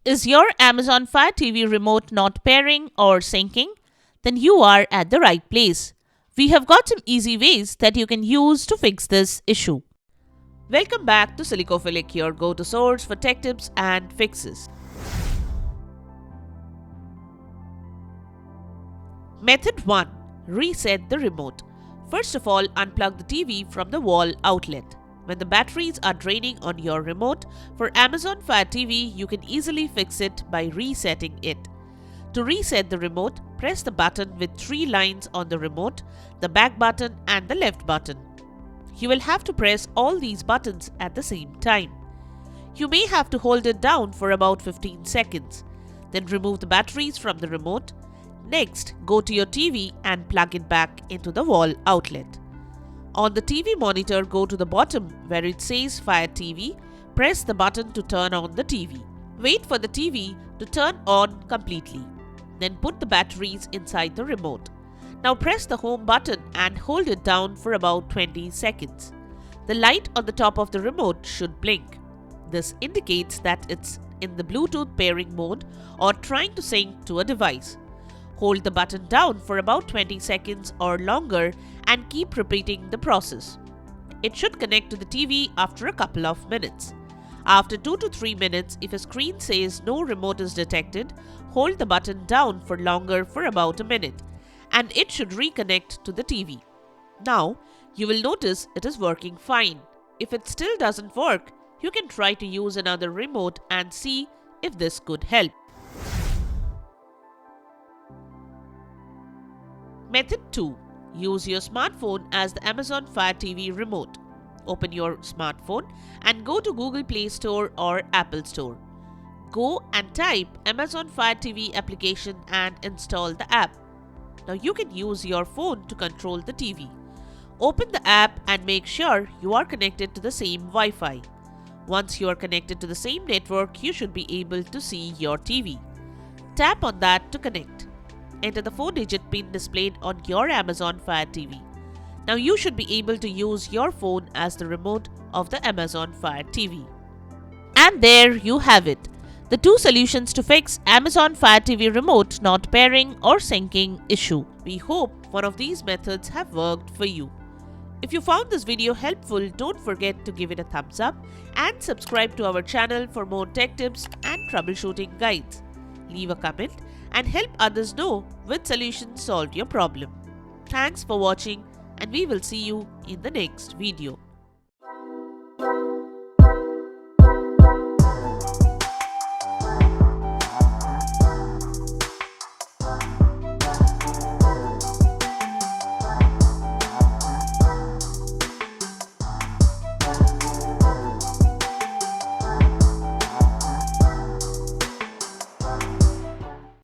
Is your Amazon Fire TV remote not pairing or syncing? Then you are at the right place. We have got some easy ways that you can use to fix this issue. Welcome back to Silicophilic, your go-to source for tech tips and fixes. Method 1. Reset the remote. First of all, unplug the TV from the wall outlet. When the batteries are draining on your remote, for Amazon Fire TV, you can easily fix it by resetting it. To reset the remote, press the button with 3 lines on the remote, the back button and the left button. You will have to press all these buttons at the same time. You may have to hold it down for about 15 seconds. Then remove the batteries from the remote. Next, go to your TV and plug it back into the wall outlet. On the TV monitor, go to the bottom where it says Fire TV, press the button to turn on the TV. Wait for the TV to turn on completely. Then put the batteries inside the remote. Now press the home button and hold it down for about 20 seconds. The light on the top of the remote should blink. This indicates that it's in the Bluetooth pairing mode or trying to sync to a device. Hold the button down for about 20 seconds or longer and keep repeating the process. It should connect to the TV after a couple of minutes. After 2 to 3 minutes, if a screen says no remote is detected, hold the button down for longer for about a minute, and it should reconnect to the TV. Now, you will notice it is working fine. If it still doesn't work, you can try to use another remote and see if this could help. Method 2. Use your smartphone as the Amazon Fire TV remote. Open your smartphone and go to Google Play Store or Apple Store. Go and type Amazon Fire TV application and install the app. Now you can use your phone to control the TV. Open the app and make sure you are connected to the same Wi-Fi. Once you are connected to the same network, you should be able to see your TV. Tap on that to connect. Enter the 4-digit PIN displayed on your Amazon Fire TV. Now you should be able to use your phone as the remote of the Amazon Fire TV. And there you have it. The 2 solutions to fix Amazon Fire TV remote not pairing or syncing issue. We hope one of these methods have worked for you. If you found this video helpful, don't forget to give it a thumbs up and subscribe to our channel for more tech tips and troubleshooting guides. Leave a comment and help others know which solution solved your problem. Thanks for watching, and we will see you in the next video.